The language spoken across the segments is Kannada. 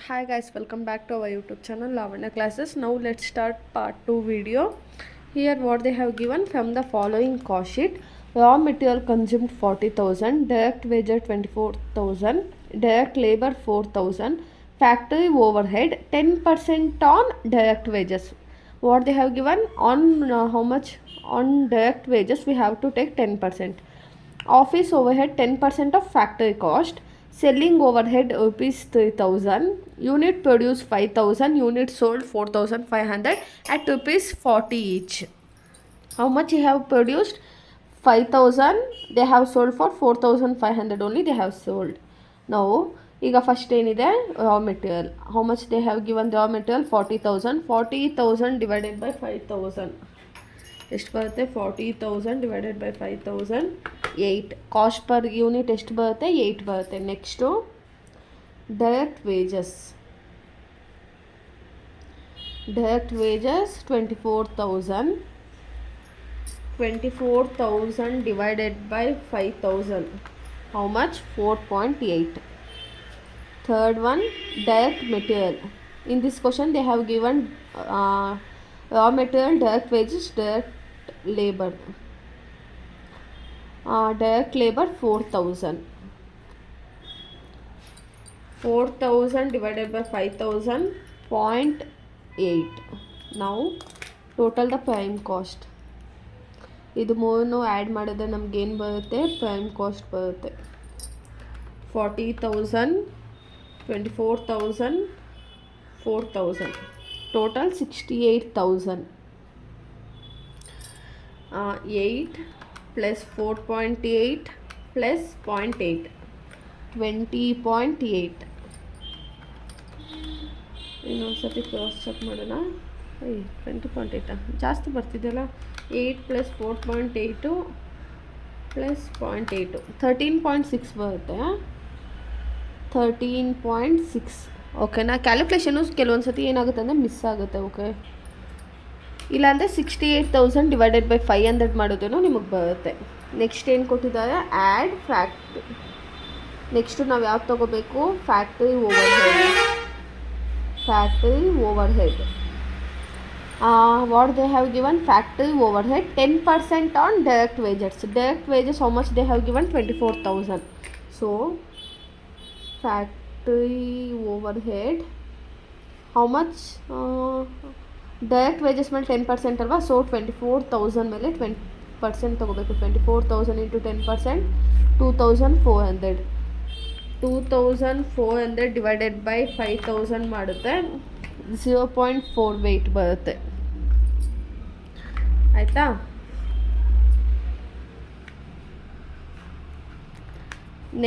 Hi guys, welcome back to our YouTube channel Lavanya Classes. Now let's start part 2 video. Here what they have given from the following cost sheet. Raw material consumed 40,000, direct wages 24,000, direct labor 4,000, factory overhead 10% on direct wages. What they have given on how much on direct wages we have to take 10%. Office overhead 10% of factory cost. Selling overhead rupees 3,000. Unit produced 5,000. Unit sold 4,500 at rupees 40 each. How much you have produced? 5,000. They have sold for 4,500 only they have sold. Now ಈಗ ಫಸ್ಟ್ ಏನಿದೆ raw material. How much they have given raw material? 40,000. 40,000 divided by 5,000. ಎಷ್ಟು ಬರುತ್ತೆ? 40,000 divided by 5,000 8. Cost per unit ಎಷ್ಟು ಬರುತ್ತೆ? 8 ಬರುತ್ತೆ. Next direct wages 24,000. 24,000 divided by 5,000. How much? 4.8. Third one, direct material. In this question they have given raw material, direct wages, direct labor. Direct labor 4,000. 4,000 divided by 5,000, 0.8. Now total the prime cost. ಇದು ಮೂರನ್ನು ಆ್ಯಡ್ ಮಾಡಿದ್ರೆ ನಮಗೇನು ಬರುತ್ತೆ? ಪ್ರೈಮ್ ಕಾಸ್ಟ್ ಬರುತ್ತೆ 40,000, 24,000, 4,000. Total 68,000. 8 plus 4.8 plus 0.8, 20.8. ಇನ್ನೊಂದ್ಸತಿ ಕ್ರಾಸ್ ಚೆಕ್ ಮಾಡೋಣ. 20.8 ಜಾಸ್ತಿ ಬರ್ತಿದೆಯಲ್ಲ. 8 plus 4.8 plus 0.8 13.6 ಬರುತ್ತೆ. 13.6. ಓಕೆನಾ? ಕ್ಯಾಲ್ಕುಲೇಷನು ಕೆಲವೊಂದು ಸತಿ ಏನಾಗುತ್ತೆ ಅಂದರೆ ಮಿಸ್ ಆಗುತ್ತೆ. ಓಕೆ, ಇಲ್ಲಾಂದರೆ 68,000 ಡಿವೈಡೆಡ್ ಬೈ 500 ಮಾಡೋದೇನೋ ನಿಮಗೆ ಬರುತ್ತೆ. ನೆಕ್ಸ್ಟ್ ಏನು ಕೊಟ್ಟಿದ್ದಾರೆ? Add factory. ನೆಕ್ಸ್ಟು ನಾವು ಯಾವ್ದು ತೊಗೋಬೇಕು? Factory overhead. What they have given? Factory overhead 10% on direct wages. Direct wages, how much they have given? 24,000. So factory overhead how much? Direct wages ಮೇಲೆ 10% ಅಲ್ವಾ? ಸೊ 24,000 ಮೇಲೆ 20% ತೊಗೋಬೇಕು. 24,000 ಇಂಟು 10%, 2,400. 2,400 ಡಿವೈಡೆಡ್ ಬೈ 5,000 ಮಾಡುತ್ತೆ 0.48 ಬರುತ್ತೆ. ಆಯಿತಾ?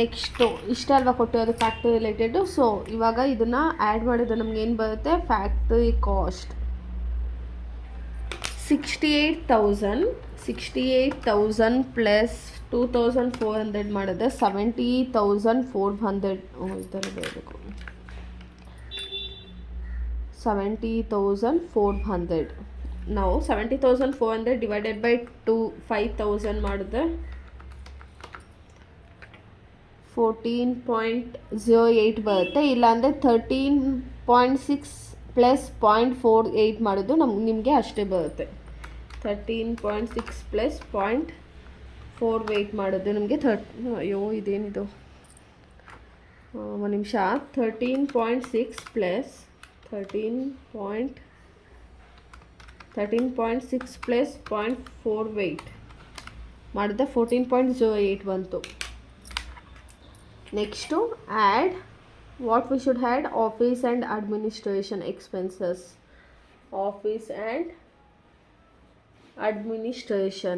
ನೆಕ್ಸ್ಟು ಇಷ್ಟ ಅಲ್ವಾ ಕೊಟ್ಟಿರೋದು ಫ್ಯಾಕ್ಟ್ರಿ ರಿಲೇಟೆಡು. ಸೊ ಇವಾಗ ಇದನ್ನು ಆ್ಯಡ್ ಮಾಡಿದ್ರೆ ನಮ್ಗೆ ಏನು ಬರುತ್ತೆ? ಫ್ಯಾಕ್ಟ್ರಿ ಕಾಸ್ಟ್ 68,000 ಪ್ಲಸ್ 2,400 ಮಾಡಿದ್ರೆ 70,400. ಈ ಥರ ಬರಬೇಕು. 70,400. ನಾವು 70,400 ಡಿವೈಡೆಡ್ ಬೈ 5,000 ಮಾಡಿದ್ರೆ 14.08 ಬರುತ್ತೆ. ಇಲ್ಲಾಂದರೆ 13.6 ಪ್ಲಸ್ 0.48 ಮಾಡೋದು ನಿಮಗೆ ಅಷ್ಟೇ ಬರುತ್ತೆ. 13.6 ಪ್ಲಸ್ 0.48 ಮಾಡೋದು ನಿಮಗೆ ಇದೇನಿದು? ಒಂದು ನಿಮಿಷ. 13.6 ಪ್ಲಸ್ 13.6 ಪ್ಲಸ್ 0.48 ಮಾಡಿದ್ರೆ 14.08 ಬಂತು. Next add what we should add? Office and administration expenses. Office and administration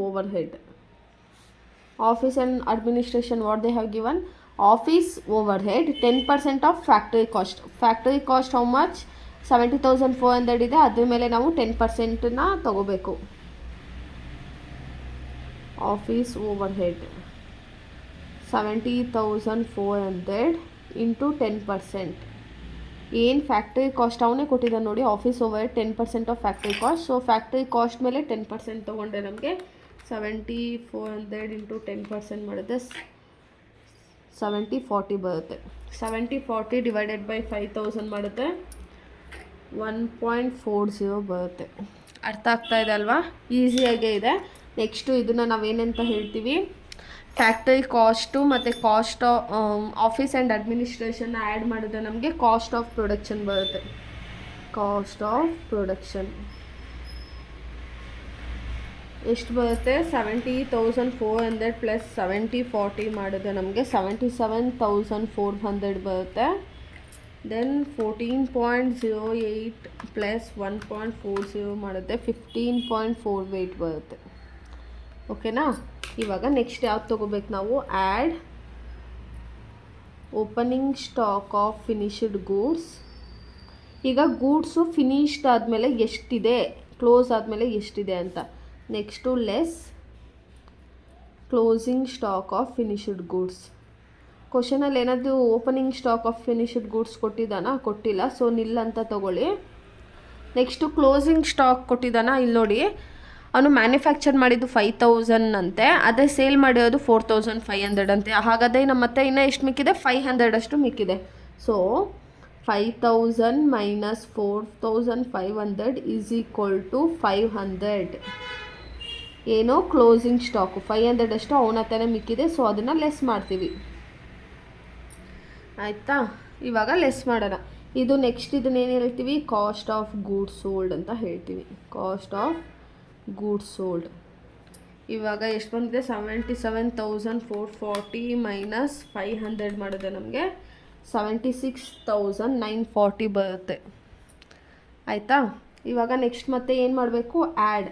overhead. Office and administration, what they have given? Office overhead 10% of factory cost. Factory cost how much? 70,400 ಇದೆ. ಅದ್ರ ಮೇಲೆ ನಾವು 10%ನ ತಗೋಬೇಕು. Office overhead 70,400 into 10%. ಏನು ಫ್ಯಾಕ್ಟ್ರಿ ಕಾಸ್ಟ್ ಅವನೇ ಕೊಟ್ಟಿದ್ದಾನೆ ನೋಡಿ. Office over 10% of factory cost. So factory cost ಮೇಲೆ 10% ತೊಗೊಂಡ್ರೆ ನಮಗೆ 70,400 ಇಂಟು 10% ಮಾಡಿದ್ರೆ 70 40 ಬರುತ್ತೆ. 70 40 ಡಿವೈಡೆಡ್ ಬೈ 5000 ಮಾಡುತ್ತೆ 1.40 ಬರುತ್ತೆ. ಅರ್ಥ ಆಗ್ತಾ ಇದೆ ಅಲ್ವಾ? ಈಸಿಯಾಗೇ ಇದೆ. ನೆಕ್ಸ್ಟು ಇದನ್ನು ನಾವೇನಂತ ಹೇಳ್ತೀವಿ, ಫ್ಯಾಕ್ಟರಿ ಕಾಸ್ಟು ಮತ್ತು cost office and administration add ಮಾಡಿದ್ರೆ ನಮಗೆ ಕಾಸ್ಟ್ ಆಫ್ ಪ್ರೊಡಕ್ಷನ್ ಬರುತ್ತೆ. ಕಾಸ್ಟ್ ಆಫ್ ಪ್ರೊಡಕ್ಷನ್ ಎಷ್ಟು ಬರುತ್ತೆ? 70,400 ಪ್ಲಸ್ 70 40 ಮಾಡಿದ್ರೆ ನಮಗೆ 77,400 ಬರುತ್ತೆ. ದೆನ್ 14.08 ಪ್ಲಸ್ 1.40 ಮಾಡಿದ್ರೆ 15.48 ಬರುತ್ತೆ. ಓಕೆನಾ? ಇವಾಗ ನೆಕ್ಸ್ಟ್ ಯಾವ್ದು ತೊಗೋಬೇಕು ನಾವು? Add opening stock of finished goods. ಈಗ ಗೂಡ್ಸು ಫಿನಿಶ್ಡ್ ಆದಮೇಲೆ ಎಷ್ಟಿದೆ, ಕ್ಲೋಸ್ ಆದಮೇಲೆ ಎಷ್ಟಿದೆ ಅಂತ. Next less closing stock of finished goods. ಕ್ವಶನಲ್ಲಿ ಏನಾದರೂ opening stock of finished goods ಕೊಟ್ಟಿದ್ದಾನಾ? ಕೊಟ್ಟಿಲ್ಲ, ಸೊ ನಿಲ್ ಅಂತ ತಗೊಳ್ಳಿ. ನೆಕ್ಸ್ಟು ಕ್ಲೋಸಿಂಗ್ ಸ್ಟಾಕ್ ಕೊಟ್ಟಿದ್ದಾನಾ? ಇಲ್ಲಿ ನೋಡಿ, ಅವನು ಮ್ಯಾನುಫ್ಯಾಕ್ಚರ್ ಮಾಡಿದ್ದು 5,000 ಅಂತೆ, ಅದೇ ಸೇಲ್ ಮಾಡಿರೋದು 4,500 ಅಂತೆ. ಹಾಗಾದರೆ ನಮ್ಮ ಮತ್ತೆ ಇನ್ನೂ ಎಷ್ಟು ಮಿಕ್ಕಿದೆ? 500 ಅಷ್ಟು ಮಿಕ್ಕಿದೆ. So 5,000 minus 4,500 is equal to 500. ಏನೋ ಕ್ಲೋಸಿಂಗ್ ಸ್ಟಾಕು 500 ಅಷ್ಟು ಅವನ ಹತ್ರನೇ ಮಿಕ್ಕಿದೆ, ಸೊ ಅದನ್ನು ಲೆಸ್ ಮಾಡ್ತೀವಿ. ಆಯಿತಾ? ಇವಾಗ ಲೆಸ್ ಮಾಡೋಣ. ಇದು ನೆಕ್ಸ್ಟ್ ಇದನ್ನೇನು ಹೇಳ್ತೀವಿ? ಕಾಸ್ಟ್ ಆಫ್ ಗೂಡ್ಸ್ ಸೋಲ್ಡ್ ಅಂತ ಹೇಳ್ತೀವಿ. ಕಾಸ್ಟ್ ಆಫ್ ಗೂಡ್ಸ್ ಸೋಲ್ಡ್ ಇವಾಗ ಎಷ್ಟು ಬಂದಿದೆ? 77,440 ಮೈನಸ್ 500 ಮಾಡಿದ್ರೆ ನಮಗೆ 76,940 ಬರುತ್ತೆ. ಆಯಿತಾ? ಇವಾಗ ನೆಕ್ಸ್ಟ್ ಮತ್ತೆ ಏನು ಮಾಡಬೇಕು? Add.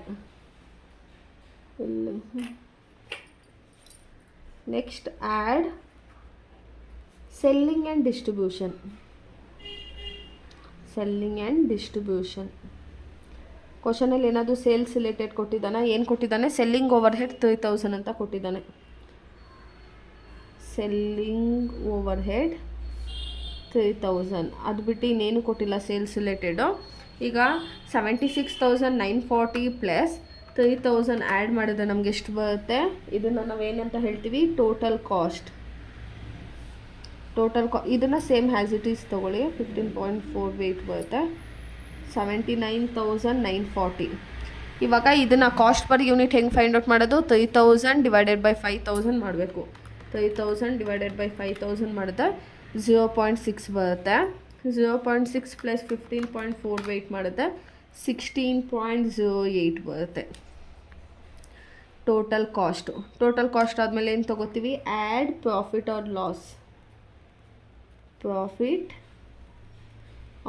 Next add selling and distribution. Selling and distribution ಕ್ವಶನಲ್ಲಿ ಏನಾದರೂ ಸೇಲ್ಸ್ ರಿಲೇಟೆಡ್ ಕೊಟ್ಟಿದ್ದಾನೆ? ಏನು ಕೊಟ್ಟಿದ್ದಾನೆ? ಸೆಲ್ಲಿಂಗ್ ಓವರ್ ಹೆಡ್ 3,000 ಅಂತ ಕೊಟ್ಟಿದ್ದಾನೆ. ಸೆಲ್ಲಿಂಗ್ ಓವರ್ ಹೆಡ್ 3,000 ಅದು ಬಿಟ್ಟು ಇನ್ನೇನು ಕೊಟ್ಟಿಲ್ಲ ಸೇಲ್ಸ್ ರಿಲೇಟೆಡು. ಈಗ 76,940 ಪ್ಲಸ್ 3,000 ಆ್ಯಡ್ ಮಾಡಿದ್ರೆ ನಮ್ಗೆ ಎಷ್ಟು ಬರುತ್ತೆ? ಇದನ್ನು ನಾವೇನಂತ ಹೇಳ್ತೀವಿ? Total cost. ಇದನ್ನು ಸೇಮ್ ಹ್ಯಾಸ್ ಇಟ್ ಈಸ್ ತೊಗೊಳ್ಳಿ. 15.48 ಬರುತ್ತೆ. 79,940. ಇವಾಗ ಇದನ್ನು ಕಾಸ್ಟ್ ಪರ್ ಯೂನಿಟ್ ಹೆಂಗೆ ಫೈಂಡ್ ಔಟ್ ಮಾಡೋದು? 3,000 ಡಿವೈಡೆಡ್ ಬೈ 5,000 ಮಾಡಬೇಕು. 3,000 ಡಿವೈಡೆಡ್ ಬೈ 5,000 ಮಾಡಿದ್ರೆ 0.6 ಬರುತ್ತೆ. 0.6 ಪ್ಲಸ್ 15.48 ಮಾಡಿದ್ರೆ 16.08 ಬರುತ್ತೆ ಟೋಟಲ್ ಕಾಸ್ಟು. ಟೋಟಲ್ ಕಾಸ್ಟ್ ಆದಮೇಲೆ ಏನು ತೊಗೋತೀವಿ? Add profit or loss. Profit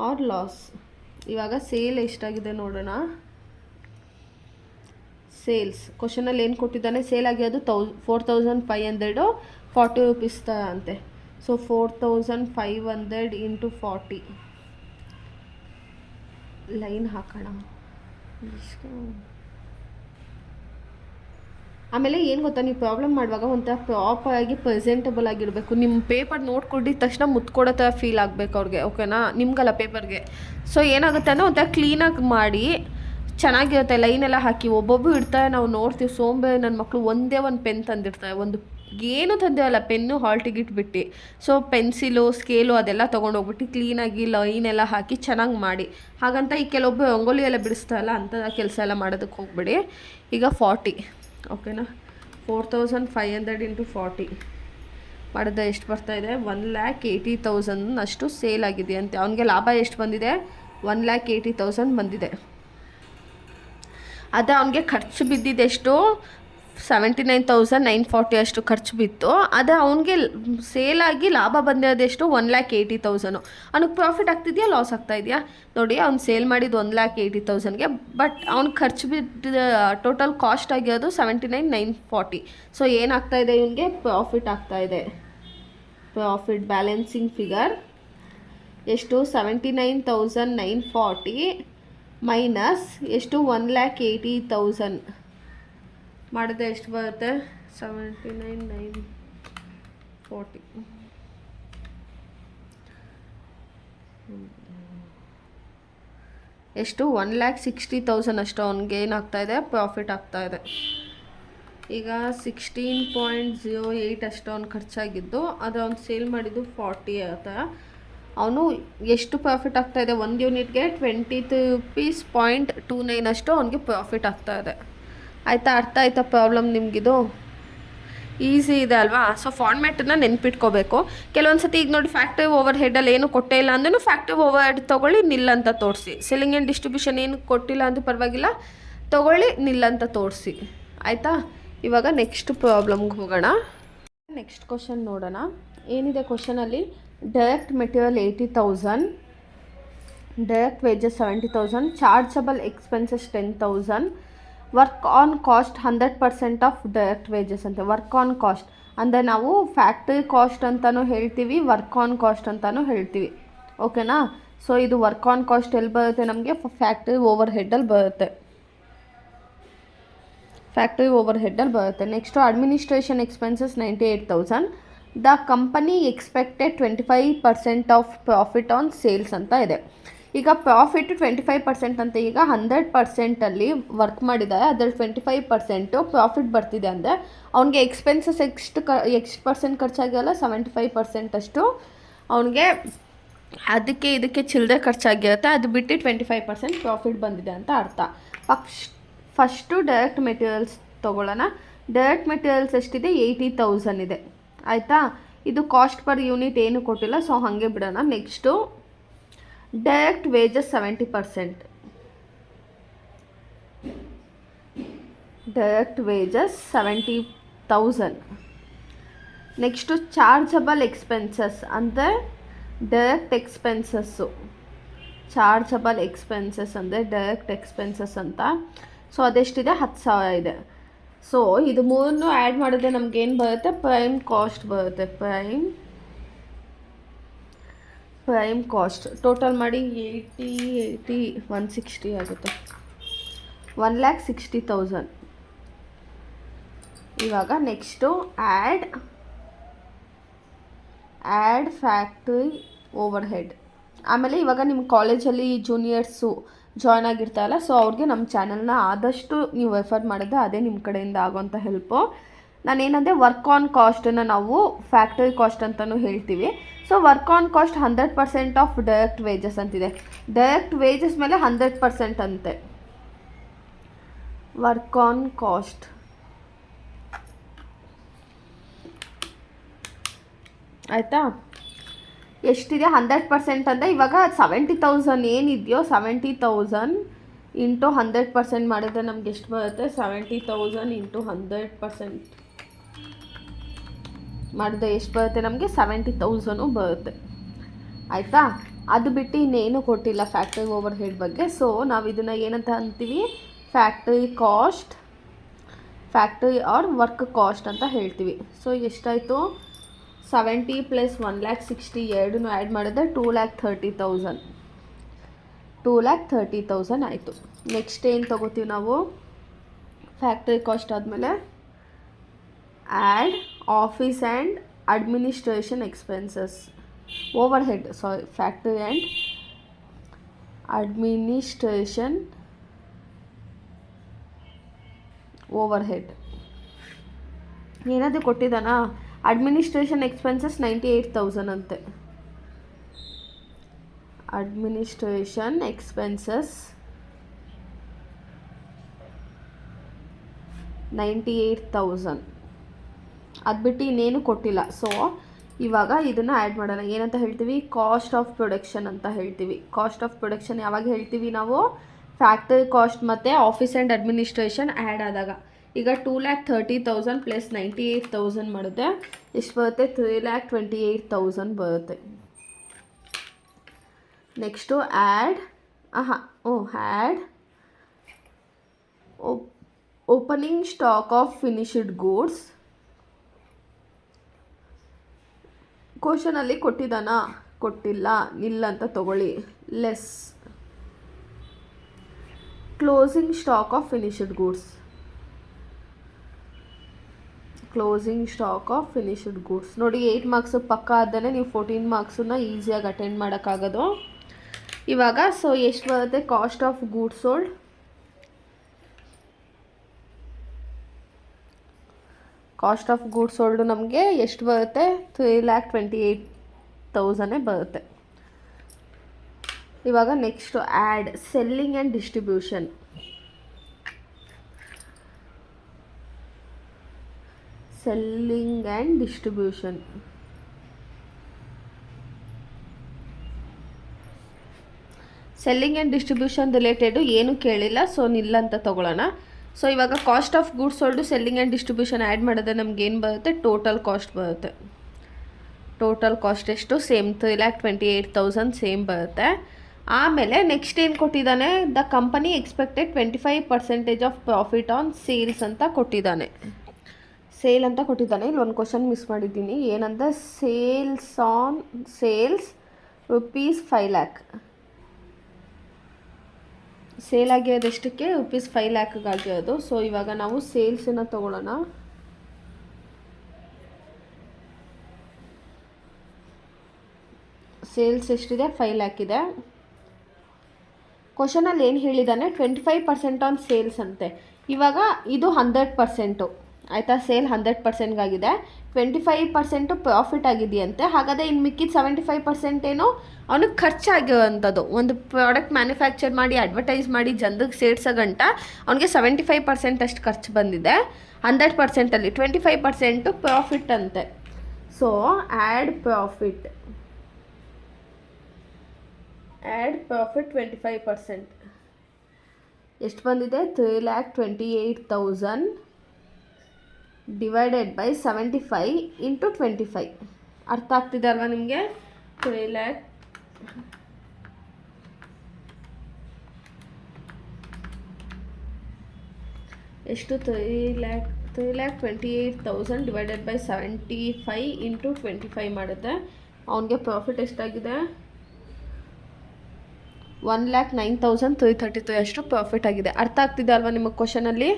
or loss. ಇವಾಗ ಸೇಲ್ ಎಷ್ಟಾಗಿದೆ ನೋಡೋಣ. ಸೇಲ್ಸ್ ಕ್ವಶನಲ್ಲಿ ಏನು ಕೊಟ್ಟಿದ್ದಾನೆ? ಸೇಲ್ ಆಗಿರೋದು 4,500 40 ರೂಪೀಸ್ ಅಂತೆ. ಸೊ 4,500 ಇಂಟು 40 ಲೈನ್ ಹಾಕೋಣ. ಆಮೇಲೆ ಏನು ಗೊತ್ತಾ, ನೀವು ಪ್ರಾಬ್ಲಮ್ ಮಾಡುವಾಗ ಒಂಥರ ಪ್ರಾಪರಾಗಿ ಪ್ರೆಸೆಂಟಬಲ್ ಆಗಿರಬೇಕು. ನಿಮ್ಮ ಪೇಪರ್ ನೋಡ್ಕೊಂಡಿದ್ದ ತಕ್ಷಣ ಮುತ್ಕೊಡೋ ಥರ ಫೀಲ್ ಆಗಬೇಕು ಅವ್ರಿಗೆ. ಓಕೆನಾ? ನಿಮ್ಗಲ್ಲ, ಪೇಪರ್ಗೆ. ಸೊ ಏನಾಗುತ್ತೆ ಅಂದರೆ ಒಂಥರ ಕ್ಲೀನಾಗಿ ಮಾಡಿ ಚೆನ್ನಾಗಿರುತ್ತೆ. ಲೈನೆಲ್ಲ ಹಾಕಿ ಒಬ್ಬೊಬ್ಬರು ಇರ್ತಾರೆ, ನಾವು ನೋಡ್ತೀವಿ ಸೋಂಬೇರಿ ನನ್ನ ಮಕ್ಕಳು ಒಂದೇ ಒಂದು ಪೆನ್ ತಂದಿರ್ತಾರೆ, ಒಂದು ಏನು ತಂದೇವಲ್ಲ, ಪೆನ್ನು ಹಾಲ್ ಟಿಕೆಟ್ ಬಿಟ್ಟು. ಸೊ ಪೆನ್ಸಿಲು ಸ್ಕೇಲು ಅದೆಲ್ಲ ತೊಗೊಂಡೋಗ್ಬಿಟ್ಟು ಕ್ಲೀನಾಗಿ ಲೈನೆಲ್ಲ ಹಾಕಿ ಚೆನ್ನಾಗಿ ಮಾಡಿ. ಹಾಗಂತ ಈ ಕೆಲವೊಬ್ಬರು ರಂಗೋಲಿ ಎಲ್ಲ ಬಿಡಿಸ್ತಾರಲ್ಲ, ಅಂಥ ಕೆಲಸ ಎಲ್ಲ ಮಾಡೋದಕ್ಕೆ ಹೋಗ್ಬಿಡಿ. ಈಗ 40 ಓಕೆನಾ? 4,500 ಇಂಟು 40 ಮಾಡಿದ್ರೆ ಎಷ್ಟು ಬರ್ತಾಯಿದೆ? 1,80,000 ಅಷ್ಟು ಸೇಲ್ ಆಗಿದೆ ಅಂತೆ. ಅವನಿಗೆ ಲಾಭ ಎಷ್ಟು ಬಂದಿದೆ? 1,80,000 ಬಂದಿದೆ. ಅದೇ ಅವನಿಗೆ ಖರ್ಚು ಬಿದ್ದಿದ್ದೆಷ್ಟು? 79,940 ಅಷ್ಟು ಖರ್ಚು ಬಿತ್ತು. ಅದೇ ಅವನಿಗೆ ಸೇಲಾಗಿ ಲಾಭ ಬಂದಿರೋದೆಷ್ಟು? 1,80,000. ಅವ್ನಿಗೆ ಪ್ರಾಫಿಟ್ ಆಗ್ತಿದೆಯಾ ಲಾಸ್ ಆಗ್ತಾ ಇದೆಯಾ ನೋಡಿ. ಅವ್ನು ಸೇಲ್ ಮಾಡಿದ್ದು 1,80,000ಗೆ, ಬಟ್ ಅವ್ನಿಗೆ ಖರ್ಚು ಬಿದ್ದ ಟೋಟಲ್ ಕಾಸ್ಟ್ ಆಗಿರೋದು 79,940. ಸೊ ಏನಾಗ್ತಾ ಇದೆ? ಇವನಿಗೆ ಪ್ರಾಫಿಟ್ ಆಗ್ತಾ ಇದೆ. ಪ್ರಾಫಿಟ್ ಬ್ಯಾಲೆನ್ಸಿಂಗ್ ಫಿಗರ್ ಎಷ್ಟು? 79,940 ಮೈನಸ್ ಎಷ್ಟು? 1,80,000 ಮಾಡಿದ್ರೆ ಎಷ್ಟು ಬರುತ್ತೆ? 79,940 ಎಷ್ಟು? 1,60,000 ಅಷ್ಟು ಅವನಿಗೆ ಏನಾಗ್ತಾ ಇದೆ? ಪ್ರಾಫಿಟ್ ಆಗ್ತಾ ಇದೆ. ಈಗ 16.08 ಅಷ್ಟು ಅವ್ನು ಖರ್ಚಾಗಿದ್ದು, ಅದು ಅವ್ನು ಸೇಲ್ ಮಾಡಿದ್ದು 40 ಆತ. ಅವನು ಎಷ್ಟು ಪ್ರಾಫಿಟ್ ಆಗ್ತಾಯಿದೆ, ಒಂದು ಯೂನಿಟ್ಗೆ 22 rupees 0.29 ಅಷ್ಟು ಅವನಿಗೆ ಪ್ರಾಫಿಟ್ ಆಗ್ತಾಯಿದೆ. ಆಯಿತಾ? ಅರ್ಥ ಆಯ್ತಾ ಪ್ರಾಬ್ಲಮ್ ನಿಮಗಿದು? ಈಸಿ ಇದೆ ಅಲ್ವಾ? ಸೊ ಫಾರ್ಮ್ಯಾಟನ್ನ ನೆನ್ಪಿಟ್ಕೋಬೇಕು. ಕೆಲವೊಂದು ಸತಿ ಈಗ ನೋಡಿ, ಫ್ಯಾಕ್ಟ್ರಿ ಓವರ್ ಹೆಡಲ್ಲಿ ಏನು ಕೊಟ್ಟೇ ಇಲ್ಲ ಅಂದ್ರೂ ಫ್ಯಾಕ್ಟ್ರಿ ಓವರ್ ಹೆಡ್ ತೊಗೊಳ್ಳಿ, ನಿಲ್ ಅಂತ ತೋರಿಸಿ. ಸೆಲ್ಲಿಂಗ್ ಆ್ಯಂಡ್ ಡಿಸ್ಟ್ರಿಬ್ಯೂಷನ್ ಏನು ಕೊಟ್ಟಿಲ್ಲ ಅಂದ್ರೂ ಪರವಾಗಿಲ್ಲ, ತೊಗೊಳ್ಳಿ, ನಿಲ್ ಅಂತ ತೋರಿಸಿ. ಆಯಿತಾ? ಇವಾಗ ನೆಕ್ಸ್ಟ್ ಪ್ರಾಬ್ಲಮ್ಗೆ ಹೋಗೋಣ. ನೆಕ್ಸ್ಟ್ ಕ್ವಶನ್ ನೋಡೋಣ. ಏನಿದೆ ಕ್ವಶನಲ್ಲಿ? Direct material 80,000, direct wages 70,000, chargeable expenses 10,000, work on cost 100% of direct wages ಅಂತ. ವರ್ಕ್ ಆನ್ ಕಾಸ್ಟ್ ಅಂದರೆ ನಾವು ಫ್ಯಾಕ್ಟ್ರಿ ಕಾಸ್ಟ್ ಅಂತಲೂ ಹೇಳ್ತೀವಿ, ವರ್ಕ್ ಆನ್ ಕಾಸ್ಟ್ ಅಂತಲೂ ಹೇಳ್ತೀವಿ. ಓಕೆನಾ? ಸೊ ಇದು ವರ್ಕ್ ಆನ್ ಕಾಸ್ಟ್ ಎಲ್ಲಿ ಬರುತ್ತೆ ನಮಗೆ? ಫ್ಯಾಕ್ಟ್ರಿ ಓವರ್ ಹೆಡ್ಡಲ್ಲಿ ಬರುತ್ತೆ. ಫ್ಯಾಕ್ಟ್ರಿ ಓವರ್ ಹೆಡ್ಡಲ್ಲಿ ಬರುತ್ತೆ. Next administration expenses 98,000. The company expected 25% of profit on sales ಅಂತ ಇದೆ. ಈಗ ಪ್ರಾಫಿಟ್ 25% ಅಂತ. ಈಗ 100%ಅಲ್ಲಿ ವರ್ಕ್ ಮಾಡಿದ್ದಾರೆ, ಅದರಲ್ಲಿ 25% ಪ್ರಾಫಿಟ್ ಬರ್ತಿದೆ ಅಂದರೆ ಅವ್ನಿಗೆ ಎಕ್ಸ್ಪೆನ್ಸಸ್ ಎಷ್ಟು ಪರ್ಸೆಂಟ್ ಖರ್ಚಾಗಿರಲ್ಲ? 75% ಅಷ್ಟು ಅವನಿಗೆ ಅದಕ್ಕೆ ಇದಕ್ಕೆ ಚಿಲ್ಲರೆ ಖರ್ಚಾಗಿರುತ್ತೆ. ಅದು ಬಿಟ್ಟು 25% ಪ್ರಾಫಿಟ್ ಬಂದಿದೆ ಅಂತ ಅರ್ಥ. ಫಸ್ಟು ಡೈರೆಕ್ಟ್ ಮೆಟೀರಿಯಲ್ಸ್ ತೊಗೊಳ್ಳೋಣ. ಡೈರೆಕ್ಟ್ ಮೆಟೀರಿಯಲ್ಸ್ ಎಷ್ಟಿದೆ? 80,000 ಇದೆ. ಆಯಿತಾ? ಇದು ಕಾಸ್ಟ್ ಪರ್ ಯೂನಿಟ್ ಏನು ಕೊಟ್ಟಿಲ್ಲ, ಸೊ ಹಾಗೆ ಬಿಡೋಣ. Next direct wages 70%. Direct wages 70,000. Next chargeable expenses ಅಂದರೆ ಡೈರೆಕ್ಟ್ ಎಕ್ಸ್ಪೆನ್ಸಸ್ಸು. ಚಾರ್ಜಬಲ್ ಎಕ್ಸ್ಪೆನ್ಸಸ್ ಅಂದರೆ ಡೈರೆಕ್ಟ್ ಎಕ್ಸ್ಪೆನ್ಸಸ್ ಅಂತ. ಸೊ ಅದೆಷ್ಟಿದೆ? 10,000 ಇದೆ. ಸೊ ಇದು ಮೂರನ್ನು ಆ್ಯಡ್ ಮಾಡಿದ್ರೆ ನಮಗೇನು ಬರುತ್ತೆ? ಪ್ರೈಮ್ ಕಾಸ್ಟ್ ಬರುತ್ತೆ. ಪ್ರೈಮ್ ಕಾಸ್ಟ್ ಟೋಟಲ್ ಮಾಡಿ 80 160 ಆಗುತ್ತೆ. 1,60,000. ಇವಾಗ next add factory over head. ಆಮೇಲೆ ಇವಾಗ ನಿಮ್ಮ ಕಾಲೇಜಲ್ಲಿ ಜೂನಿಯರ್ಸು ಜಾಯ್ನ್ ಆಗಿರ್ತಾರಲ್ಲ, ಸೊ ಅವ್ರಿಗೆ ನಮ್ಮ ಚಾನಲ್ನ ಆದಷ್ಟು ನೀವು ರೆಫರ್ ಮಾಡಿದ್ರೆ ಅದೇ ನಿಮ್ಮ ಕಡೆಯಿಂದ ಆಗೋಂಥ ಹೆಲ್ಪು. ನಾನೇನಂದರೆ ವರ್ಕ್ ಆನ್ ಕಾಸ್ಟನ್ನು ನಾವು ಫ್ಯಾಕ್ಟ್ರಿ ಕಾಸ್ಟ್ ಅಂತಲೂ ಹೇಳ್ತೀವಿ. So work on cost 100% of direct wages ಅಂತಿದೆ. ಡೈರೆಕ್ಟ್ ವೇಜಸ್ ಮೇಲೆ 100% ಅಂತೆ ವರ್ಕ್ ಆನ್ ಕಾಸ್ಟ್. ಆಯಿತಾ? ಎಷ್ಟಿದೆ? 100% ಅಂದರೆ ಇವಾಗ 70,000 ಏನಿದೆಯೋ 70,000 ಇಂಟು 100% ಮಾಡಿದ್ರೆ ನಮ್ಗೆ ಎಷ್ಟು ಬರುತ್ತೆ? 70,000 ಇಂಟು 100% ಮಾಡಿದ್ರೆ ಎಷ್ಟು ಬರುತ್ತೆ ನಮಗೆ? 70,000 ಬರುತ್ತೆ. ಆಯಿತಾ? ಅದು ಬಿಟ್ಟು ಇನ್ನೇನು ಕೊಟ್ಟಿಲ್ಲ ಫ್ಯಾಕ್ಟ್ರಿ ಓವರ್ ಹೆಡ್ ಬಗ್ಗೆ. ಸೊ ನಾವು ಇದನ್ನು ಏನಂತ ಅಂತೀವಿ? Factory cost, factory or work cost ಅಂತ ಹೇಳ್ತೀವಿ. ಸೊ ಎಷ್ಟಾಯಿತು? 70 + 1,60,000 ಎರಡನ್ನೂ ಆ್ಯಡ್ ಮಾಡಿದ್ರೆ 2,30,000. 2,30,000 ಆಯಿತು. ನೆಕ್ಸ್ಟ್ ಏನು ತೊಗೋತೀವಿ ನಾವು? ಫ್ಯಾಕ್ಟ್ರಿ ಕಾಸ್ಟ್ ಆದಮೇಲೆ add office and administration expenses over head. Factory and administration over head. ಏನಾದರೂ ಕೊಟ್ಟಿದ್ದಾನಾ? ಅಡ್ಮಿನಿಸ್ಟ್ರೇಷನ್ ಎಕ್ಸ್ಪೆನ್ಸಸ್ 98,000 ಅಂತೆ. Administration expenses 98,000. ಅದು ಬಿಟ್ಟು ಇನ್ನೇನು ಕೊಟ್ಟಿಲ್ಲ. ಸೊ ಇವಾಗ ಇದನ್ನು ಆ್ಯಡ್ ಮಾಡೋಣ. ಏನಂತ ಹೇಳ್ತೀವಿ? ಕಾಸ್ಟ್ ಆಫ್ ಪ್ರೊಡಕ್ಷನ್ ಅಂತ ಹೇಳ್ತೀವಿ. ಕಾಸ್ಟ್ ಆಫ್ ಪ್ರೊಡಕ್ಷನ್ ಯಾವಾಗ ಹೇಳ್ತೀವಿ ನಾವು? ಫ್ಯಾಕ್ಟ್ರಿ ಕಾಸ್ಟ್ ಮತ್ತು ಆಫೀಸ್ ಆ್ಯಂಡ್ ಅಡ್ಮಿನಿಸ್ಟ್ರೇಷನ್ ಆ್ಯಡ್ ಆದಾಗ. ಈಗ 2,30,000 + 98,000 ಮಾಡಿದ್ರೆ ಎಷ್ಟು ಬರುತ್ತೆ? 3,28,000 ಬರುತ್ತೆ. Next add opening stock of finished goods. ಕ್ವಶನಲ್ಲಿ ಕೊಟ್ಟಿದ್ದಾನಾ? ಕೊಟ್ಟಿಲ್ಲ, ನಿಲ್ಲ ಅಂತ ತಗೊಳ್ಳಿ. Less closing stock of finished goods. Closing stock of finished goods ನೋಡಿ, 8 ಮಾರ್ಕ್ಸ್ ಪಕ್ಕ ಆದಮೇಲೆ ನೀವು 14 ಮಾರ್ಕ್ಸನ್ನ ಈಸಿಯಾಗಿ ಅಟೆಂಡ್ ಮಾಡೋಕ್ಕಾಗೋದು. ಇವಾಗ ಸೊ ಎಷ್ಟು ಬರುತ್ತೆ? Cost of goods sold cost of goods sold ನಮಗೆ ಎಷ್ಟು ಬರುತ್ತೆ? 3,28,000 ಬರುತ್ತೆ. ಇವಾಗ next add selling and distribution. Selling and distribution selling and distribution related ಏನು ಕೇಳಿಲ್ಲ, ಸೊ ನಿಲ್ಲ ಅಂತ ತೊಗೊಳ್ಳೋಣ. ಸೊ ಇವಾಗ cost of goods sold selling and distribution add ಮಾಡಿದ್ರೆ ನಮ್ಗೆ ಏನು ಬರುತ್ತೆ? ಟೋಟಲ್ ಕಾಸ್ಟ್ ಬರುತ್ತೆ. ಟೋಟಲ್ ಕಾಸ್ಟ್ ಎಷ್ಟು? ಸೇಮ್ 3,28,000 ಸೇಮ್ ಬರುತ್ತೆ. ಆಮೇಲೆ ನೆಕ್ಸ್ಟ್ ಏನು ಕೊಟ್ಟಿದ್ದಾನೆ? The company expected 25% of profit on sales ಅಂತ ಕೊಟ್ಟಿದ್ದಾನೆ. ಸೇಲ್ ಅಂತ ಕೊಟ್ಟಿದ್ದಾನೆ. ಇಲ್ಲಿ ಒಂದು ಕ್ವಶನ್ ಮಿಸ್ ಮಾಡಿದ್ದೀನಿ. ಏನಂತ? Sales on sales ₹5 lakh. Sale ಆಗಿರೋದು ಎಷ್ಟಕ್ಕೆ? ₹5 lakh ಆಗಿರೋದು. ಸೊ ಇವಾಗ ನಾವು ಸೇಲ್ಸನ್ನು ತಗೊಳ್ಳೋಣ. ಸೇಲ್ಸ್ ಎಷ್ಟಿದೆ? 5 lakh ಇದೆ. ಕ್ವಶನಲ್ಲಿ ಏನು ಹೇಳಿದ್ದಾನೆ? 25% ಆನ್ ಸೇಲ್ಸ್ ಅಂತೆ. ಇವಾಗ ಇದು 100%, ಆಯಿತಾ? ಸೇಲ್ 100% ಆಗಿದೆ, 25% ಪ್ರಾಫಿಟ್ ಆಗಿದೆಯಂತೆ. ಹಾಗಾದರೆ ಇನ್ನು ಮಿಕ್ಕಿದ 75% ಏನೋ ಅವನಿಗೆ ಖರ್ಚಾಗಿರೋವಂಥದ್ದು. ಒಂದು ಪ್ರಾಡಕ್ಟ್ ಮ್ಯಾನುಫ್ಯಾಕ್ಚರ್ ಮಾಡಿ ಅಡ್ವರ್ಟೈಸ್ ಮಾಡಿ ಜನರಿಗೆ ಸೇರ್ಸೋ ಗಂಟ ಅವನಿಗೆ 75% ಅಷ್ಟು ಖರ್ಚು ಬಂದಿದೆ. 100%ಅಲ್ಲಿ 25% ಪ್ರಾಫಿಟ್ ಅಂತೆ. So add profit 25%. ಎಷ್ಟು ಬಂದಿದೆ? 3,28,000 ಡಿವೈಡೆಡ್ ಬೈ 75 ಇಂಟು 25. ಅರ್ಥ ಆಗ್ತಿದೆ ಅಲ್ವಾ ನಿಮಗೆ? 3 lakh ಎಷ್ಟು? 3,28,000 ಡಿವೈಡೆಡ್ ಬೈ 75 ಇಂಟು 25 ಮಾಡುತ್ತೆ. ಅವನಿಗೆ ಪ್ರಾಫಿಟ್ ಎಷ್ಟಾಗಿದೆ? 1,09,333 ಅಷ್ಟು ಪ್ರಾಫಿಟ್ ಆಗಿದೆ. ಅರ್ಥ ಆಗ್ತಿದೆ ಅಲ್ವಾ ನಿಮಗೆ ಕ್ವಶನಲ್ಲಿ?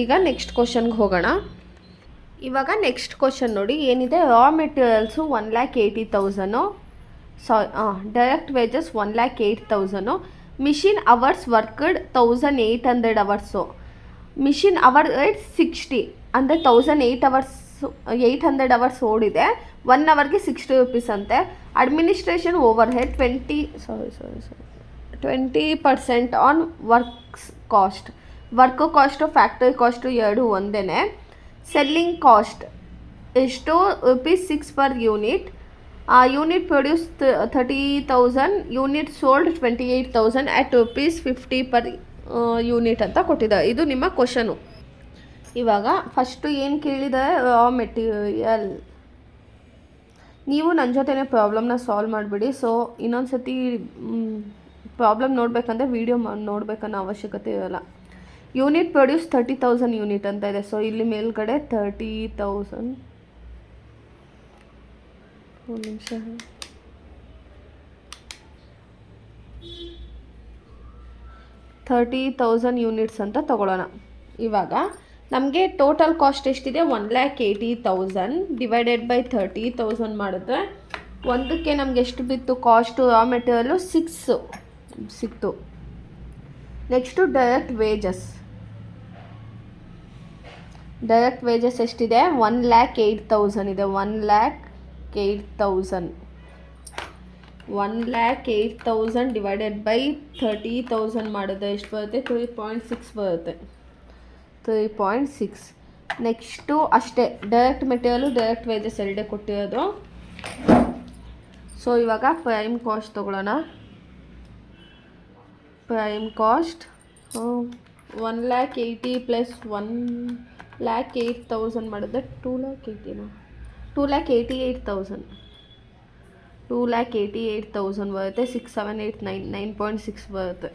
ಈಗ ನೆಕ್ಸ್ಟ್ ಕ್ವಶನ್ಗೆ ಹೋಗೋಣ. ಇವಾಗ ನೆಕ್ಸ್ಟ್ ಕ್ವಶನ್ ನೋಡಿ ಏನಿದೆ? Raw materials 1,80,000, direct wages 1,08,000, machine hours worked 1,800 hours. Machine hour 60 ಅಂದರೆ 1,800 ಅವರ್ಸ್ ಓಡಿದೆ. 1 ಅವರ್ಗೆ 60 rupees ಅಂತೆ. Administration over head 20% on works cost. Work cost factory cost ಎರಡು ಒಂದೇ. ಸೆಲ್ಲಿಂಗ್ ಕಾಸ್ಟ್ ಎಷ್ಟು? ₹6 per unit. Unit produce 30,000, unit sold 28,000 at ₹50 per unit ಅಂತ ಕೊಟ್ಟಿದ್ದಾರೆ. ಇದು ನಿಮ್ಮ ಕ್ವಶನು. ಇವಾಗ ಫಸ್ಟು ಏನು ಕೇಳಿದ್ದಾರೆ? Raw material. ನೀವು ನನ್ನ ಜೊತೆನೇ ಪ್ರಾಬ್ಲಮ್ನ ಸಾಲ್ವ್ ಮಾಡಿಬಿಡಿ. ಸೊ ಇನ್ನೊಂದು ಸತಿ ಪ್ರಾಬ್ಲಮ್ ನೋಡಬೇಕಂದ್ರೆ ವೀಡಿಯೋ ನೋಡಬೇಕನ್ನೋ ಅವಶ್ಯಕತೆ ಇರೋಲ್ಲ. ಯೂನಿಟ್ ಪ್ರೊಡ್ಯೂಸ್ 30,000 ಯೂನಿಟ್ ಅಂತ ಇದೆ. ಸೊ ಇಲ್ಲಿ ಮೇಲ್ಗಡೆ 30,000 ಒಂದು ನಿಮಿಷ 30,000 ಯೂನಿಟ್ಸ್ ಅಂತ ತಗೊಳ್ಳೋಣ. ಇವಾಗ ನಮಗೆ ಟೋಟಲ್ ಕಾಸ್ಟ್ ಎಷ್ಟಿದೆ? 1,80,000 ಡಿವೈಡೆಡ್ ಬೈ 30,000 ಮಾಡಿದ್ರೆ ಒಂದಕ್ಕೆ ನಮಗೆ ಎಷ್ಟು ಬಿತ್ತು ಕಾಸ್ಟು? ರಾ ಮೆಟೀರಿಯಲ್ಲು 6 ಸಿಕ್ತು. Next direct wages. Direct wages ಎಷ್ಟಿದೆ? 1,08,000 ಇದೆ. 1,08,000 ಡಿವೈಡೆಡ್ ಬೈ 30,000 ಮಾಡಿದ್ರೆ ಎಷ್ಟು ಬರುತ್ತೆ? 3.6 ಬರುತ್ತೆ. 3.6. ನೆಕ್ಸ್ಟು ಅಷ್ಟೇ ಡೈರೆಕ್ಟ್ ಮೆಟೀರಿಯಲು ಡೈರೆಕ್ಟ್ ವೇಜಸ್ ಎರಡೇ ಕೊಟ್ಟಿರೋದು. ಸೊ ಇವಾಗ ಪ್ರೈಮ್ ಕಾಸ್ಟ್ ತೊಗೊಳ್ಳೋಣ. ಪ್ರೈಮ್ ಕಾಸ್ಟ್ 1,80,000 ಪ್ಲಸ್ 1,08,000 ಮಾಡಿದ್ರೆ 2,88,000 ಬರುತ್ತೆ. 6, 7, 8, 9, 9.6 ಬರುತ್ತೆ.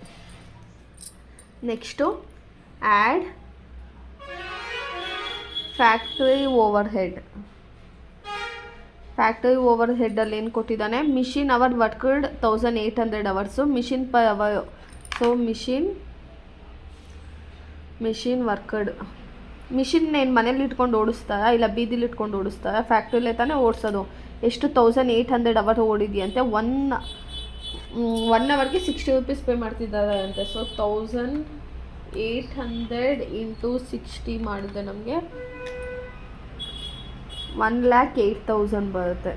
Next add factory over head. Factory ಓವರ್ ಹೆಡ್ಡಲ್ಲಿ ಏನು ಕೊಟ್ಟಿದ್ದಾನೆ? Machine hour worked 1,800 hours. Machine per hour. So machine worked. Machine ಏನು ಮನೇಲಿ ಇಟ್ಕೊಂಡು ಓಡಿಸ್ತಾರಾ ಇಲ್ಲ ಬೀದಿಲಿ ಇಟ್ಕೊಂಡು ಓಡಿಸ್ತಾರಾ? ಫ್ಯಾಕ್ಟ್ರಿಲೇ ತಾನೇ ಓಡಿಸೋದು. ಎಷ್ಟು? 1,800 ಅವರ್ ಓಡಿದೆಯಂತೆ. 1 ಅವರ್ಗೆ 60 rupees ಪೇ ಮಾಡ್ತಿದ್ದಾರೆ ಅಂತೆ. ಸೊ 1,800 ಇಂಟು 60 ಮಾಡಿದೆ ನಮಗೆ 1,08,000 ಬರುತ್ತೆ.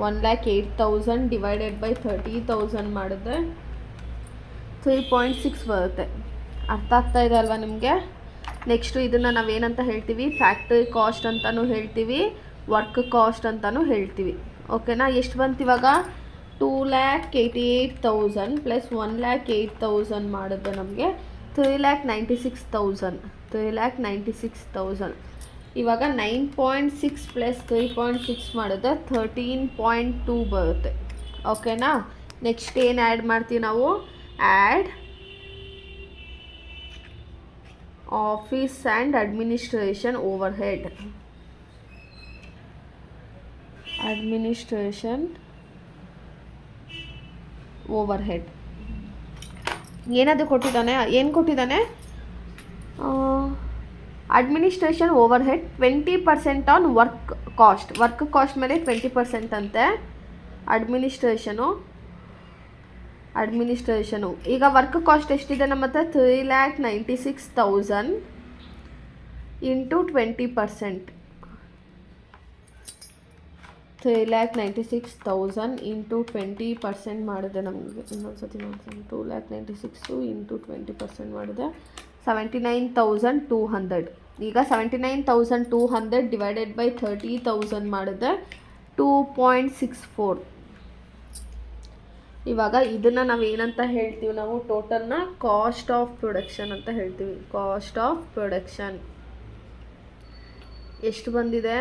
1,08,000 ಡಿವೈಡೆಡ್ ಬೈ 30,000 ಮಾಡಿದ್ರೆ 3.6 ಬರುತ್ತೆ. ಅರ್ಥ ಆಗ್ತಾ ಇದೆ ಅಲ್ವಾ ನಿಮಗೆ? ನೆಕ್ಸ್ಟು ಇದನ್ನು ನಾವೇನಂತ ಹೇಳ್ತೀವಿ, ಫ್ಯಾಕ್ಟ್ರಿ ಕಾಸ್ಟ್ ಅಂತಲೂ ಹೇಳ್ತೀವಿ, ವರ್ಕ್ ಕಾಸ್ಟ್ ಅಂತಲೂ ಹೇಳ್ತೀವಿ. ಓಕೆನಾ? ಎಷ್ಟು ಬಂತು ಇವಾಗ? 2,88,000 ಪ್ಲಸ್ 1,08,000 ಮಾಡಿದ್ರೆ ನಮಗೆ 3,96,000. 3,96,000 ಇವಾಗ 9.6 ಪ್ಲಸ್ 3.6 ಮಾಡಿದ್ರೆ 13.2 ಬರುತ್ತೆ. ಓಕೆನಾ? ನೆಕ್ಸ್ಟ್ ಏನು ಆ್ಯಡ್ ಮಾಡ್ತೀವಿ ನಾವು? Add office and administration overhead. Administration overhead ಏನದು ಕೊಟ್ಟಿದ್ದಾನೆ? ಏನು ಕೊಟ್ಟಿದ್ದಾನೆ? Administration overhead 20% on work cost. Work cost ಮೇಲೆ 20% ಅಂತೆ ಅಡ್ಮಿನಿಸ್ಟ್ರೇಷನು. ಈಗ ವರ್ಕ್ ಕಾಸ್ಟ್ ಎಷ್ಟಿದೆ ನಮ್ಮ ಹತ್ರ? 3,96,000 ಇಂಟು 20%. 3,96,000 ಇಂಟು 20% ಮಾಡಿದೆ ನಮಗೆ. ಇನ್ನೊಂದ್ಸತಿ ಮಾಡ್ತೀನಿ. 2,96,000 ಇಂಟು 20% ಮಾಡಿದೆ 79,200. ಈಗ 79,200 ಡಿವೈಡೆಡ್ ಬೈ 30,000 ಮಾಡಿದೆ 2.64. ಇವಾಗ ಇದನ್ನು ನಾವು ಏನಂತ ಹೇಳ್ತೀವಿ? ನಾವು ಟೋಟಲ್ನ ಕಾಸ್ಟ್ ಆಫ್ ಪ್ರೊಡಕ್ಷನ್ ಅಂತ ಹೇಳ್ತೀವಿ. ಕಾಸ್ಟ್ ಆಫ್ ಪ್ರೊಡಕ್ಷನ್ ಎಷ್ಟು ಬಂದಿದೆ?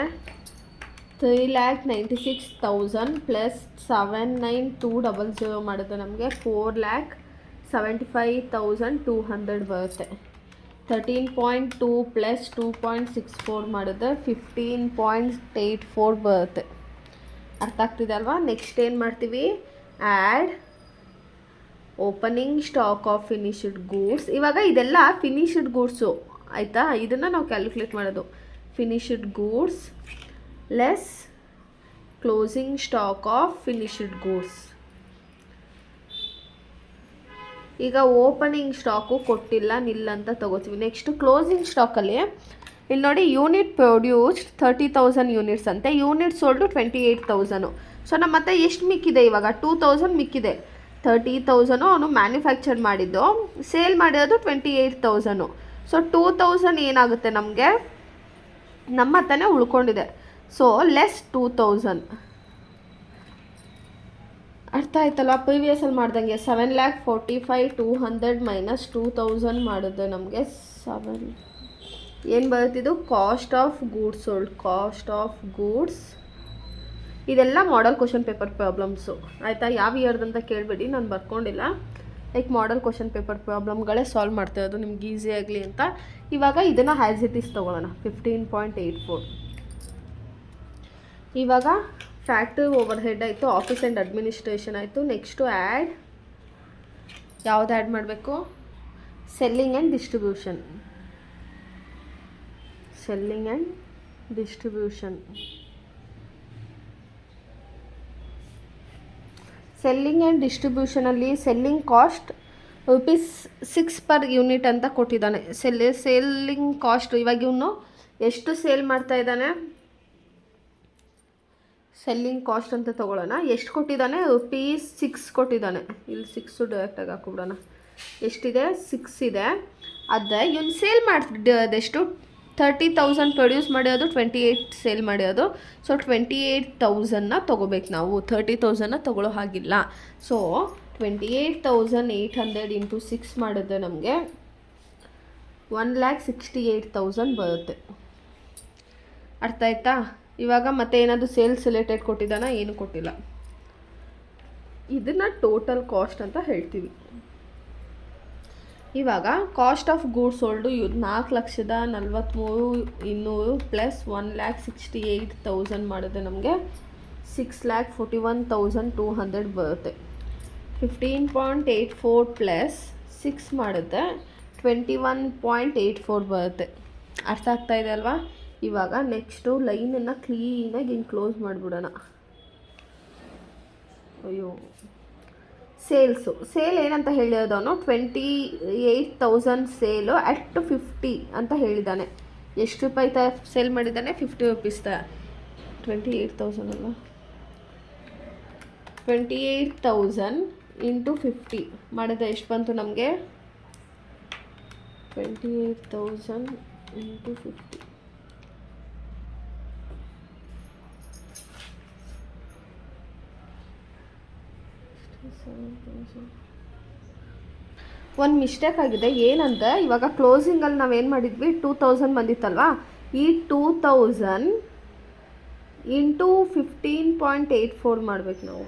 3,96,000 ಪ್ಲಸ್ 79200 ಮಾಡಿದ್ರೆ ನಮಗೆ 4,75,200 ಬರುತ್ತೆ. 13.2 ಪ್ಲಸ್ 2.64 ಮಾಡಿದ್ರೆ 15.84 ಬರುತ್ತೆ. ಅರ್ಥ ಆಗ್ತಿದೆ ಅಲ್ವಾ? ನೆಕ್ಸ್ಟ್ ಏನು ಮಾಡ್ತೀವಿ? Add opening stock of finished goods. ಇವಾಗ ಇದೆಲ್ಲ ಫಿನಿಶ್ಡ್ ಗೂಡ್ಸು, ಆಯಿತಾ? ಇದನ್ನು ನಾವು ಕ್ಯಾಲ್ಕುಲೇಟ್ ಮಾಡೋದು. Finished goods less closing stock of finished goods. ಈಗ ಓಪನಿಂಗ್ ಸ್ಟಾಕು ಕೊಟ್ಟಿಲ್ಲ, ನಿಲ್ಲ ಅಂತ ತಗೋತೀವಿ. ನೆಕ್ಸ್ಟು ಕ್ಲೋಸಿಂಗ್ ಸ್ಟಾಕಲ್ಲಿ ಇಲ್ಲಿ ನೋಡಿ, ಯೂನಿಟ್ ಪ್ರೊಡ್ಯೂಸ್ಡ್ 30,000 ಯೂನಿಟ್ಸ್ ಅಂತೆ, ಯೂನಿಟ್ ಸೋಲ್ಡು 28,000. ಸೊ ನಮ್ಮ ಹತ್ರ ಎಷ್ಟು ಮಿಕ್ಕಿದೆ? ಇವಾಗ 2,000 ಮಿಕ್ಕಿದೆ. 30,000 ಅವನು ಮ್ಯಾನುಫ್ಯಾಕ್ಚರ್ ಮಾಡಿದ್ದು, ಸೇಲ್ ಮಾಡಿರೋದು 28,000. ಸೊ 2,000 ಏನಾಗುತ್ತೆ ನಮಗೆ? ನಮ್ಮ ಹತ್ರನೇ ಉಳ್ಕೊಂಡಿದೆ. So less 2,000. ಅರ್ಥ ಆಯ್ತಲ್ಲ? ಪ್ರಿವಿಯಸಲ್ಲಿ ಮಾಡ್ದಂಗೆ 7,45,200 ಮೈನಸ್ 2,000 ಮಾಡಿದ್ರೆ ನಮಗೆ 7 ಏನು ಬರುತ್ತಿದ್ದು? Cost of goods sold. Cost of goods. ಇದೆಲ್ಲ ಮಾಡಲ್ ಕ್ವಶನ್ ಪೇಪರ್ ಪ್ರಾಬ್ಲಮ್ಸು, ಆಯಿತಾ? ಯಾವ ಇಯರ್ದಂತ ಕೇಳಬೇಡಿ, ನಾನು ಬರ್ಕೊಂಡಿಲ್ಲ. ಲೈಕ್ ಮಾಡಲ್ ಕ್ವಶನ್ ಪೇಪರ್ ಪ್ರಾಬ್ಲಮ್ಗಳೇ ಸಾಲ್ವ್ ಮಾಡ್ತಾ ಇರೋದು ನಿಮ್ಗೆ ಈಸಿ ಆಗಲಿ ಅಂತ. ಇವಾಗ ಇದನ್ನು ಹ್ಯಾಸ್ ಇಟ್ ಈಸ್ ತೊಗೊಳ್ಳೋಣ. 15.84. ಇವಾಗ ಫ್ಯಾಕ್ಟ್ರಿ ಓವರ್ ಹೆಡ್ ಆಯಿತು, ಆಫೀಸ್ ಆ್ಯಂಡ್ ಅಡ್ಮಿನಿಸ್ಟ್ರೇಷನ್ ಆಯಿತು. ನೆಕ್ಸ್ಟು ಆ್ಯಡ್ ಯಾವ್ದು ಆ್ಯಡ್ ಮಾಡಬೇಕು? Selling and distribution. Selling and distribution. Selling and ಡಿಸ್ಟ್ರಿಬ್ಯೂಷನಲ್ಲಿ ಸೆಲ್ಲಿಂಗ್ ಕಾಸ್ಟ್ ₹6 ಪರ್ ಯೂನಿಟ್ ಅಂತ ಕೊಟ್ಟಿದ್ದಾನೆ. ಸೆಲ್ಲಿಂಗ್ ಕಾಸ್ಟ್ ಇವಾಗ ಇವನು ಎಷ್ಟು ಸೇಲ್ ಮಾಡ್ತಾ ಇದ್ದಾನೆ? ಸೆಲ್ಲಿಂಗ್ ಕಾಸ್ಟ್ ಅಂತ ತೊಗೊಳ್ಳೋಣ. ಎಷ್ಟು ಕೊಟ್ಟಿದ್ದಾನೆ? ₹6 ಕೊಟ್ಟಿದ್ದಾನೆ. ಇಲ್ಲಿ 6 ಡೈರೆಕ್ಟಾಗಿ ಹಾಕ್ಬಿಡೋಣ. ಎಷ್ಟಿದೆ? 6 ಇದೆ. ಆದರೆ ಇವನು ಸೇಲ್ ಮಾಡಿದೆಷ್ಟು? 30,000 ಪ್ರೊಡ್ಯೂಸ್ ಮಾಡಿರೋದು, 28 ಸೇಲ್ ಮಾಡಿರೋದು. ಸೊ 28,000ನ ತೊಗೋಬೇಕು ನಾವು, 30,000ನ ತೊಗೊಳ್ಳೋ ಹಾಗಿಲ್ಲ. ಸೊ 28,800 ಇಂಟು 6 ಮಾಡಿದ್ರೆ ನಮಗೆ 1,68,000 ಬರುತ್ತೆ. ಅರ್ಥ ಆಯ್ತಾ? ಇವಾಗ ಮತ್ತೆ ಏನಾದರೂ ಸೇಲ್ಸ್ ರಿಲೇಟೆಡ್ ಕೊಟ್ಟಿದ್ದಾನ? ಏನು ಕೊಟ್ಟಿಲ್ಲ. ಇದನ್ನು ಟೋಟಲ್ ಕಾಸ್ಟ್ ಅಂತ ಹೇಳ್ತೀವಿ. ಇವಾಗ cost of goods sold 4,43,200 plus 1,68,000 ಮಾಡಿದ್ರೆ ನಮಗೆ 6,41,200 ಬರುತ್ತೆ. 15.84 ಪ್ಲಸ್ 6 ಮಾಡಿದ್ರೆ 21.84 ಬರುತ್ತೆ. ಅರ್ಥ ಆಗ್ತಾ ಇದೆ ಅಲ್ವಾ? ಇವಾಗ ನೆಕ್ಸ್ಟು ಲೈನನ್ನು ಕ್ಲೀನಾಗಿ ಹಿಂಗೆ ಕ್ಲೋಸ್ ಮಾಡಿಬಿಡೋಣ. ಅಯ್ಯೋ, ಸೇಲ್ ಏನಂತ ಹೇಳಿರೋದವನು 28,000 ಸೇಲು ಅಟ್ 50 ಅಂತ ಹೇಳಿದ್ದಾನೆ. ಎಷ್ಟು ರೂಪಾಯಿ ಸೇಲ್ ಮಾಡಿದ್ದಾನೆ? 50 ರುಪೀಸ್. 28,000 ಅಲ್ಲ, 28,000 ಇಂಟು 50 ಮಾಡಿದ್ರೆ ಎಷ್ಟು ಬಂತು ನಮಗೆ? 28,000 ಇಂಟು 50 ಒಂದು ಮಿಸ್ಟೇಕ್ ಆಗಿದೆ. ಏನಂತ ಇವಾಗ ಕ್ಲೋಸಿಂಗಲ್ಲಿ ನಾವೇನು ಮಾಡಿದ್ವಿ, 2000 ಬಂದಿತ್ತಲ್ವಾ, ಈ 2000 ಇಂಟು 15.84 ಮಾಡ್ಬೇಕು ನಾವು.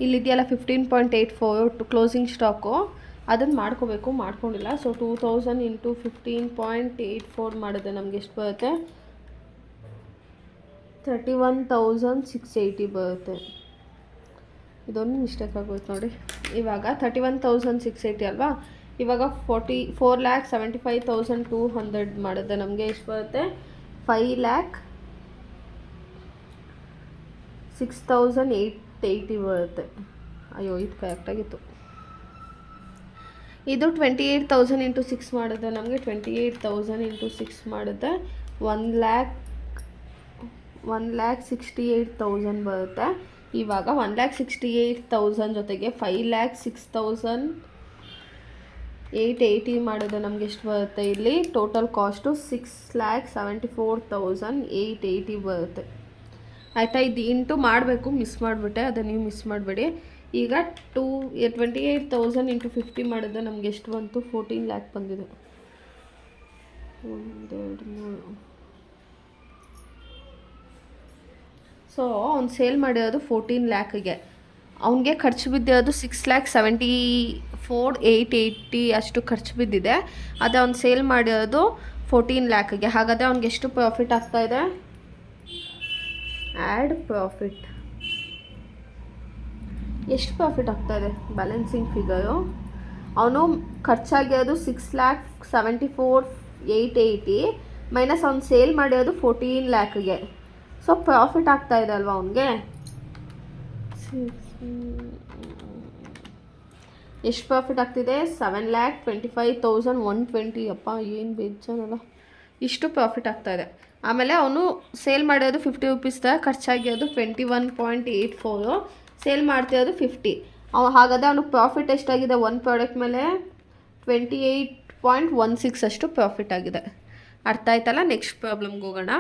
ಇಲ್ಲಿದೆಯಲ್ಲ 15.84 ಕ್ಲೋಸಿಂಗ್ ಸ್ಟಾಕು, ಅದನ್ನು ಮಾಡ್ಕೋಬೇಕು, ಮಾಡ್ಕೊಂಡಿಲ್ಲ. ಸೊ 2000 ಇಂಟು 15.84 ಮಾಡಿದ್ರೆ ನಮ್ಗೆ ಎಷ್ಟು ಬರುತ್ತೆ? 31,680 ಬರುತ್ತೆ. ಇದೊಂದು ಮಿಸ್ಟೇಕ್ ಆಗೋಯ್ತು ನೋಡಿ. ಇವಾಗ 31,680 ಅಲ್ವಾ, ಇವಾಗ 4,75,200 ಮಾಡಿದ್ರೆ ನಮಗೆ ಎಷ್ಟು ಬರುತ್ತೆ? 5,06,880 ಬರುತ್ತೆ. ಅಯ್ಯೋ, ಇದು ಕರೆಕ್ಟಾಗಿತ್ತು. ಇದು 28,000 ಇಂಟು 6 ಮಾಡಿದ್ರೆ ನಮಗೆ 28,000 ಇಂಟು 6 ಮಾಡಿದ್ರೆ 1,68,000 ಬರುತ್ತೆ. ಇವಾಗ 1,68,000 ಜೊತೆಗೆ 5,06,880 ಮಾಡಿದ್ರೆ ನಮ್ಗೆ ಎಷ್ಟು ಬರುತ್ತೆ? ಇಲ್ಲಿ ಟೋಟಲ್ ಕಾಸ್ಟು 6,74,880 ಬರುತ್ತೆ. ಆಯಿತಾ? ಇದು ಇಂಟು ಮಾಡಬೇಕು, ಮಿಸ್ ಮಾಡಿಬಿಟ್ಟೆ, ಅದನ್ನು ನೀವು ಮಿಸ್ ಮಾಡಬೇಡಿ. ಈಗ 28,000 ಇಂಟು 50 ಮಾಡಿದ್ರೆ ನಮ್ಗೆ ಎಷ್ಟು ಬಂತು? 14 ಲ್ಯಾಕ್ ಬಂದಿದೆ. 1 2 3. ಸೊ ಅವ್ನು ಸೇಲ್ ಮಾಡಿರೋದು 14 ಲ್ಯಾಕಿಗೆ, ಅವನಿಗೆ ಖರ್ಚು ಬಿದ್ದಿರೋದು 6,74,880 ಅಷ್ಟು ಖರ್ಚು ಬಿದ್ದಿದೆ. ಅದು ಅವ್ನು ಸೇಲ್ ಮಾಡಿರೋದು 14 ಲ್ಯಾಕಿಗೆ. ಹಾಗಾದರೆ ಅವ್ನಿಗೆ ಎಷ್ಟು ಪ್ರಾಫಿಟ್ ಆಗ್ತಾಯಿದೆ? Add profit. ಎಷ್ಟು ಪ್ರಾಫಿಟ್ ಆಗ್ತಾಯಿದೆ? Balancing figure. ಅವನು ಖರ್ಚಾಗಿರೋದು 6,74,880 ಮೈನಸ್ ಅವ್ನು ಸೇಲ್ ಮಾಡಿರೋದು 14 ಲ್ಯಾಕಿಗೆ. ಸೊ ಪ್ರಾಫಿಟ್ ಆಗ್ತಾಯಿದೆ ಅಲ್ವಾ ಅವನಿಗೆ? ಎಷ್ಟು ಪ್ರಾಫಿಟ್ ಆಗ್ತಿದೆ? 7,25,120. ಅಪ್ಪ ಏನು ಬೇಜಾರಲ್ಲ, ಇಷ್ಟು ಪ್ರಾಫಿಟ್ ಆಗ್ತಾಯಿದೆ. ಆಮೇಲೆ ಅವನು ಸೇಲ್ ಮಾಡಿರೋದು 50 ರುಪೀಸ್, ಖರ್ಚಾಗಿರೋದು 21.84, ಸೇಲ್ ಮಾಡ್ತಿರೋದು 50. ಹಾಗಾದರೆ ಅವನು ಪ್ರಾಫಿಟ್ ಎಷ್ಟಾಗಿದೆ ಒಂದು ಪ್ರಾಡಕ್ಟ್ ಮೇಲೆ? 28.16 ಅಷ್ಟು ಪ್ರಾಫಿಟ್ ಆಗಿದೆ. ಅರ್ಥ ಆಯ್ತಲ್ಲ? ನೆಕ್ಸ್ಟ್ ಪ್ರಾಬ್ಲಮ್ಗೆ ಹೋಗೋಣ.